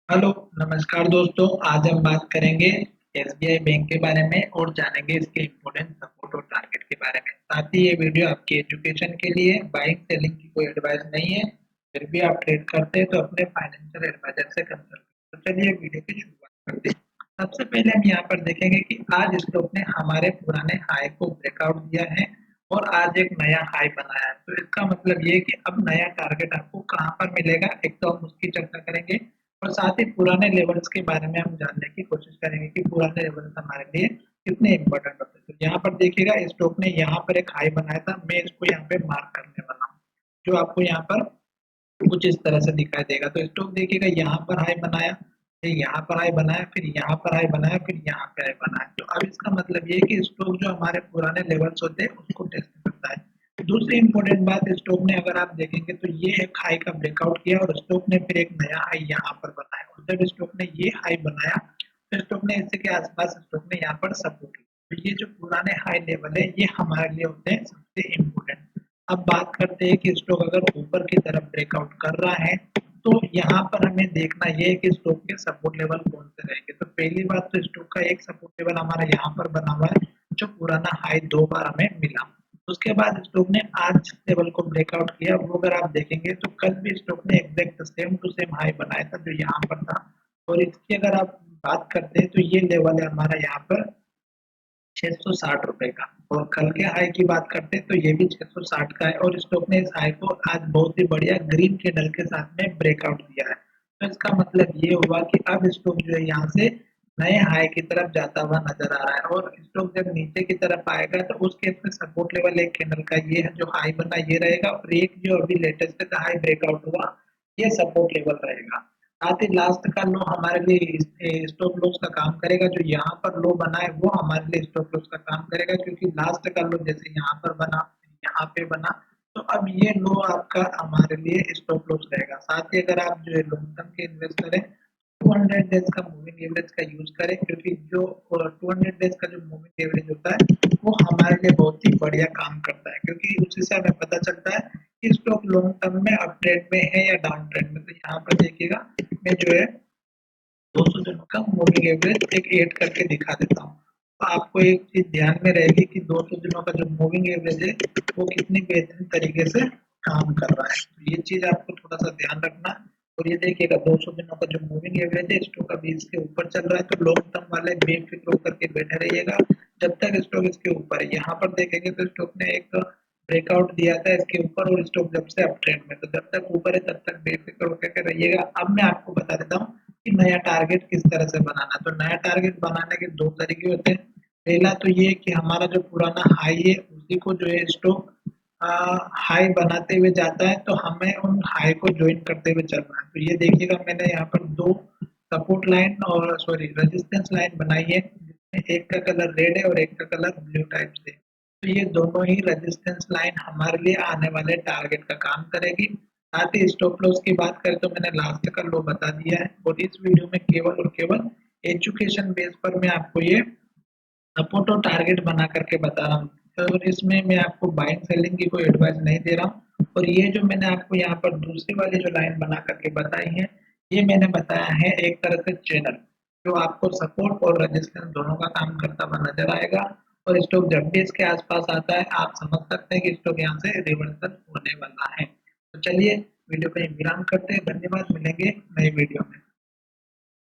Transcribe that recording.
Hello, नमस्कार दोस्तों। आज हम बात करेंगे एसबीआई बैंक के बारे में और जानेंगे इसके इम्पोर्टेंट सपोर्ट और टारगेट के बारे में। साथ ही ये वीडियो आपकी एजुकेशन के लिए बाइंग सेलिंग की कोई एडवाइस नहीं है। फिर भी आप ट्रेड करते हैं तो अपने फाइनेंशियल एडवाइजर से कंसल्ट करें। तो चलिए वीडियो की शुरुआत करते हैं। सबसे पहले हम यहाँ पर देखेंगे कि आज स्टॉक ने हमारे पुराने हाई को ब्रेकआउट दिया है और आज एक नया हाई बनाया है। तो इसका मतलब ये है कि अब नया टारगेट आपको कहाँ पर मिलेगा, एक तो हम उसकी चर्चा करेंगे और साथ ही पुराने लेवल्स के बारे में हम जानने की कोशिश करेंगे कि पुराने लेवल्स हमारे लिए कितने इंपॉर्टेंट होते हैं। तो यहाँ पर देखिएगा स्टॉक ने यहाँ पर एक हाई बनाया था, मैं इसको यहाँ पे मार्क करने वाला हूँ जो आपको यहाँ पर कुछ इस तरह से दिखाई देगा। तो स्टॉक देखिएगा यहाँ पर हाई बनाया, फिर यहाँ पर हाई बनाया, फिर यहाँ पर हाई बनाया, फिर यहाँ पे हाई बनाया। तो अब इसका मतलब ये है कि स्टॉक जो हमारे पुराने लेवल्स होते हैं उसको टेस्ट करता है। दूसरी इंपॉर्टेंट बात, स्टॉक ने अगर आप देखेंगे तो ये एक हाई का ब्रेकआउट किया और स्टॉक ने फिर एक नया हाई यहाँ पर बनाया और जब स्टॉक ने ये हाई बनाया तो स्टॉक ने इसी के आसपास स्टॉक ने यहाँ पर सपोर्ट लिया। तो ये जो पुराने हाई लेवल है ये हमारे लिए होते हैं सबसे इम्पोर्टेंट। अब बात करते हैं कि स्टॉक अगर ऊपर की तरफ ब्रेकआउट कर रहा है तो यहाँ पर हमें देखना ये है कि स्टॉक के सपोर्ट लेवल कौन से रहेंगे। तो पहली बात तो स्टॉक का एक सपोर्ट लेवल हमारा यहाँ पर बना हुआ है जो पुराना हाई 2 बार हमें मिला। उसके बाद स्टॉक ने आज लेवल को ब्रेकआउट किया, वो अगर आप देखेंगे तो कल भी स्टॉक ने exact same to same high बनाया था जो यहाँ पर था। और इसकी अगर आप बात करते हैं तो ये लेवल है हमारा यहाँ पर 660 रुपए का। और कल के हाई की बात करते हैं तो ये भी 660 का है और स्टॉक ने इस हाई को आज बहुत ही बढ़िया ग्रीन कैंडल के साथ में ब्रेकआउट दिया है। तो इसका मतलब ये हुआ कि अब स्टॉक जो है यहाँ से नए हाई की तरफ जाता हुआ नजर आ रहा है और स्टॉक जब नीचे की तरफ आएगा तो उस केस में सपोर्ट लेवल एक कैंडल का ये है जो हाई बना ये रहेगा और एक जो अभी लेटेस्ट हाई ब्रेकआउट हुआ ये सपोर्ट लेवल रहेगा। साथ ही लास्ट का लो हमारे लिए स्टॉप लॉस का काम करेगा, जो यहाँ पर लो बना है वो हमारे लिए स्टॉप लॉस का काम करेगा क्योंकि लास्ट का लो जैसे यहाँ पर बना यहाँ पे बना तो अब ये लो आपका हमारे लिए स्टॉप लॉस रहेगा। साथ ही अगर आप जो है लॉन्ग टर्म के इन्वेस्टर है 200 डेज का मूविंग एवरेज का यूज करें क्योंकि जो 200 डेज का जो मूविंग एवरेज होता है वो हमारे लिए बहुत ही बढ़िया काम करता है क्योंकि उसी से हमें पता चलता है कि स्टॉक लॉन्ग टर्म में अप ट्रेंड में है या डाउन ट्रेंड में। तो यहाँ पर देखिएगा मैं जो है 200 दिनों का मूविंग एवरेज एक ऐड करके दिखा देता हूँ। तो आपको एक चीज ध्यान में रहेगी कि 200 दिनों का जो मूविंग एवरेज है वो कितनी बेहतरीन तरीके से काम कर रहा है। तो ये चीज आपको थोड़ा सा ध्यान रखना। और ये देखिएगा 200 दिनों का जो मूविंग एवरेज है स्टॉक अभी इसके ऊपर चल रहा है तो लॉन्ग टर्म वाले बेफिक्र होकर के बैठे रहिएगा जब तक स्टॉक इसके ऊपर है। यहाँ पर देखेंगे तो स्टॉक ने एक ब्रेकआउट दिया था इसके ऊपर और स्टॉक जब से अप ट्रेंड में, तो जब तक ऊपर है तब तक बेफिक्र होकर के रहिएगा। अब मैं आपको बता देता हूँ कि नया टारगेट किस तरह से बनाना। तो नया टारगेट बनाने के दो तरीके होते हैं। पहला तो ये कि हमारा जो पुराना हाई है उसी को जो है स्टॉक हाई बनाते हुए जाता है तो हमें उन हाई को ज्वाइन करते हुए चलना है। तो ये देखिएगा मैंने यहाँ पर दो सपोर्ट लाइन और सॉरी रेजिस्टेंस लाइन बनाई है जिसमें एक का कलर रेड है और एक का कलर ब्लू टाइप से। तो ये दोनों ही रेजिस्टेंस लाइन हमारे लिए आने वाले टारगेट का काम करेगी। साथ ही स्टॉप लॉस की बात करें तो मैंने लास्ट का लो बता दिया है और इस वीडियो में केवल और केवल एजुकेशन बेस पर मैं आपको ये सपोर्ट और टारगेट बना करके बता रहा हूँ और इसमें मैं आपको बाइंग सेलिंग की कोई एडवाइस नहीं दे रहा हूँ। और ये जो मैंने आपको यहाँ पर दूसरी वाली जो लाइन बना करके बताई है ये मैंने बताया है एक तरह से चैनल जो आपको सपोर्ट और रेजिस्टेंस दोनों का काम करता हुआ नजर आएगा। और स्टॉक जब भी इसके आसपास आता है आप समझ सकते हैं कि स्टॉक यहाँ से रिवर्सल होने वाला है। तो चलिए वीडियो को विराम करते हैं। धन्यवाद, मिलेंगे नई वीडियो में।